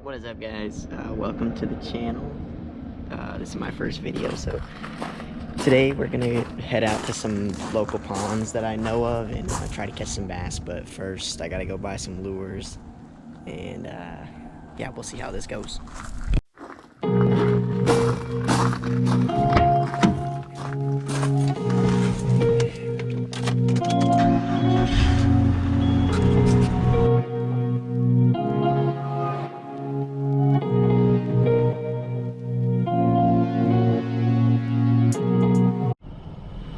What is up, guys? Welcome to the channel. This is my first video, so today we're gonna head out to some local ponds that I know of and try to catch some bass. But first, I gotta go buy some lures, and yeah, we'll see how this goes.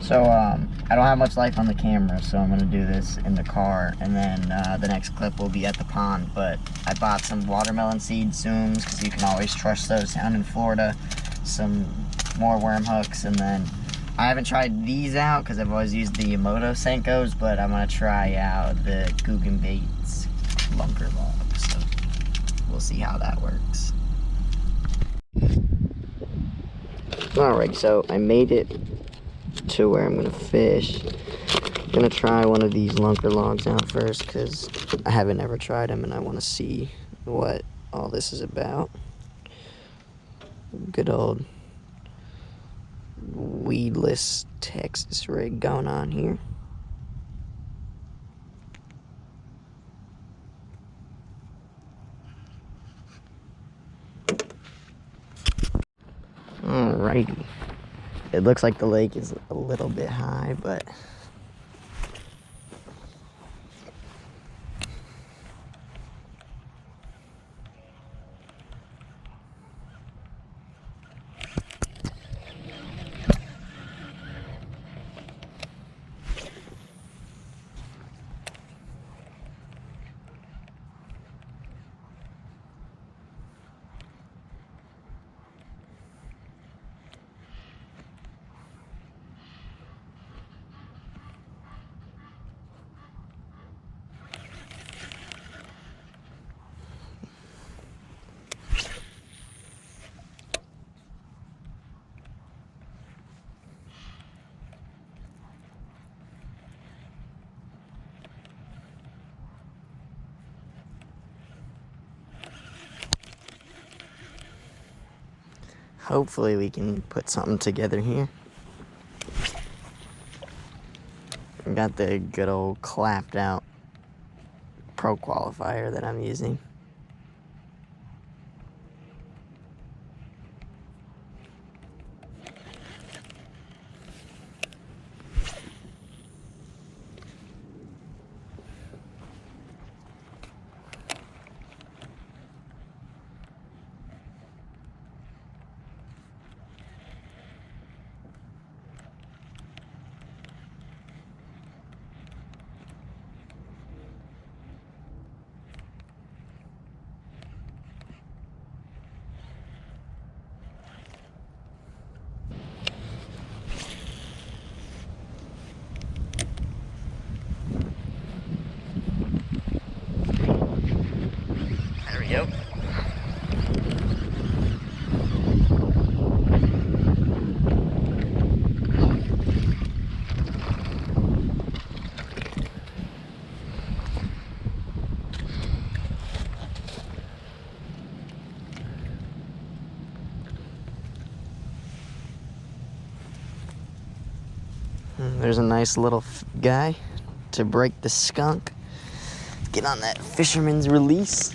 So I don't have much life on the camera, so I'm gonna do this in the car, and then the next clip will be at the pond. But I bought some watermelon seed zooms because you can always trust those down in Florida. Some more worm hooks, and then I haven't tried these out because I've always used the Yamamoto Senkos, but I'm gonna try out the Googan Baits lunker log. So we'll see how that works. Alright, so I made it to where I'm gonna fish. I'm gonna try one of these lunker logs out first because I haven't ever tried them and I want to see what all this is about. Good old weedless Texas rig going on here. Alrighty. It looks like the lake is a little bit high, but hopefully we can put something together here. I got the good old clapped out Pro Qualifier that I'm using. There we go. There's a nice little guy to break the skunk. Get on that fisherman's release.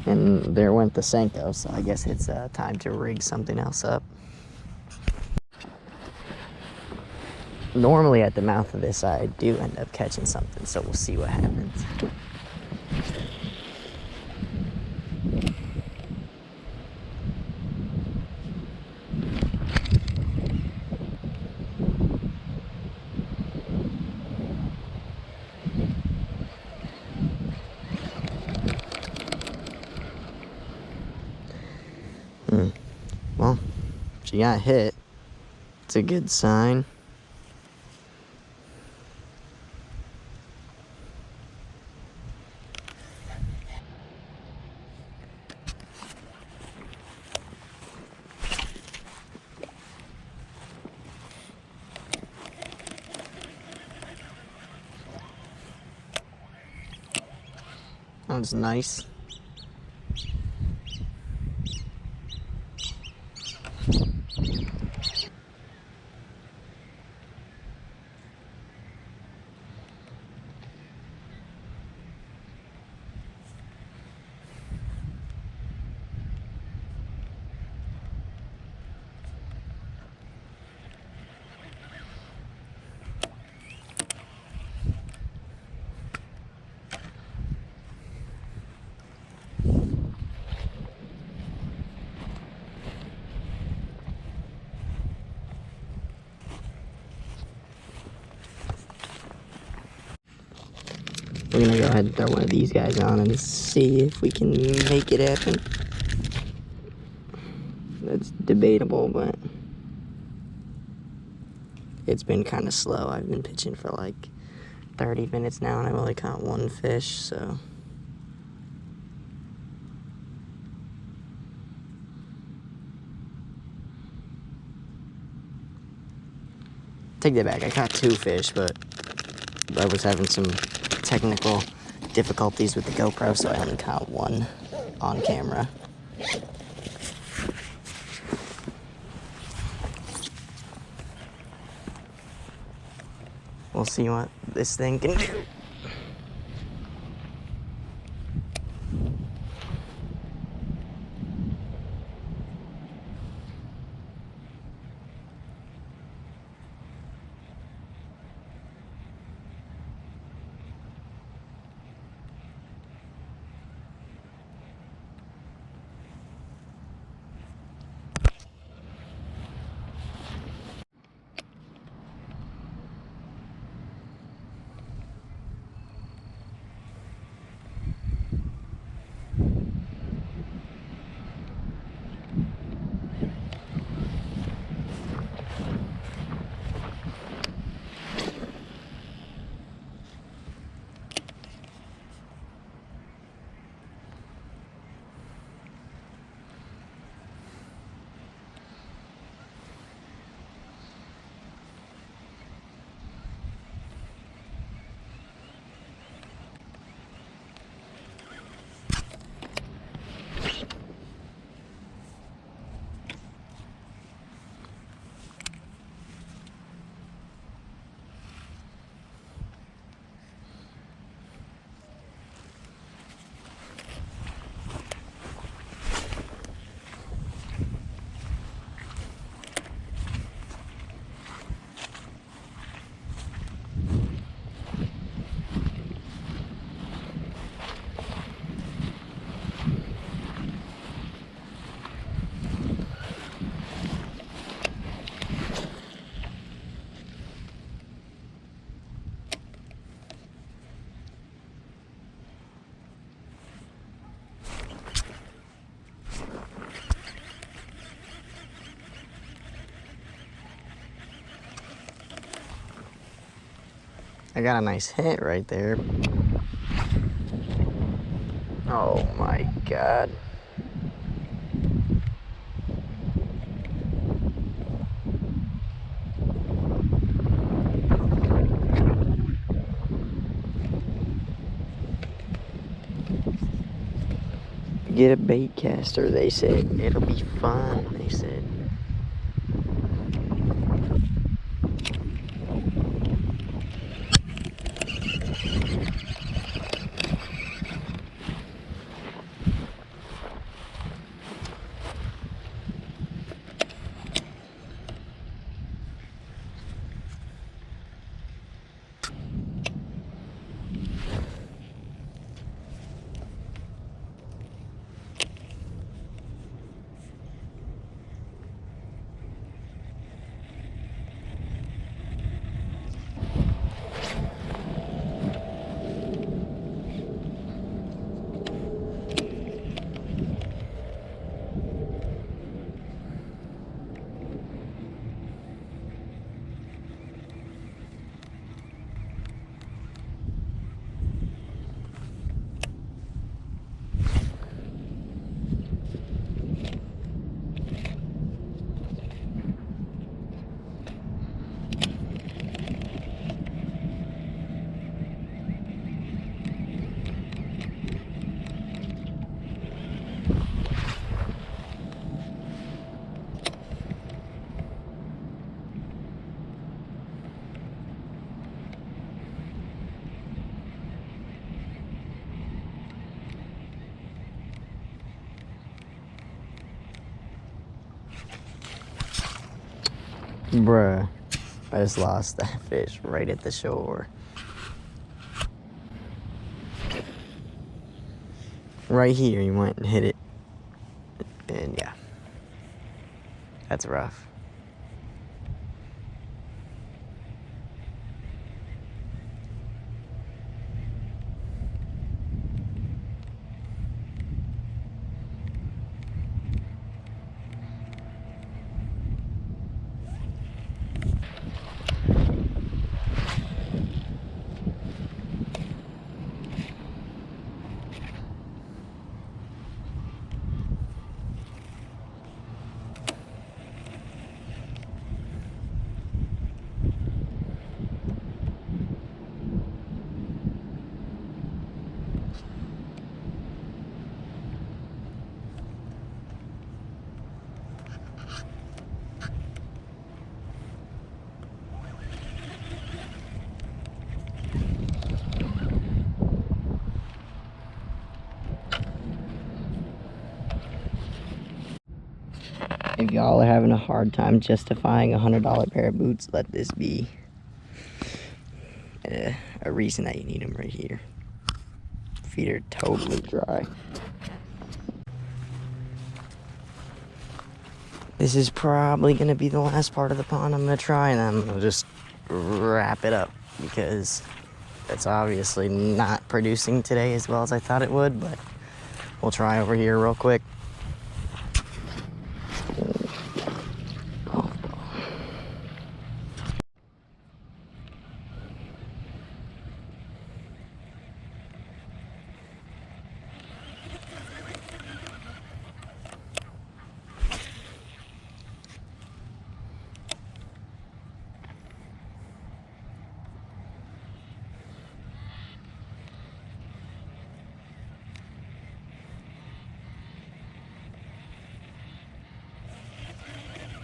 And there went the Senko, so I guess it's time to rig something else up. Normally at the mouth of this I do end up catching something, so we'll see what happens. Well, she got hit. It's a good sign. Sounds nice. We're gonna go ahead and throw one of these guys on and see if we can make it happen. That's debatable, but it's been kind of slow. I've been pitching for like 30 minutes now and I've only caught one fish, so. Take that back, I caught 2 fish, but I was having some technical difficulties with the GoPro, so I only caught 1 on camera. We'll see what this thing can do. I got a nice hit right there. Oh my God. Get a bait caster, they said. It'll be fun, they said. Bruh, I just lost that fish right at the shore. Right here, you went and hit it. And yeah, that's rough. If y'all are having a hard time justifying a $100 pair of boots, let this be a reason that you need them right here. Feet are totally dry. This is probably going to be the last part of the pond I'm going to try, and then I'll just wrap it up because it's obviously not producing today as well as I thought it would, but we'll try over here real quick.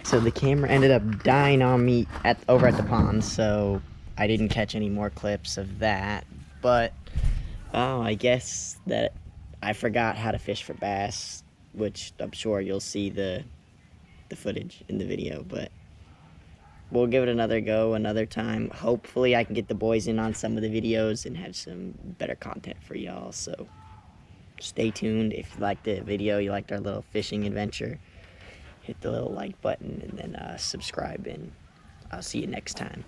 So the camera ended up dying on me over at the pond, so I didn't catch any more clips of that. But I guess that I forgot how to fish for bass, which I'm sure you'll see the footage in the video. But we'll give it another go another time. Hopefully I can get the boys in on some of the videos and have some better content for y'all. So stay tuned. If you liked the video, you liked our little fishing adventure, hit the little like button and then subscribe, and I'll see you next time.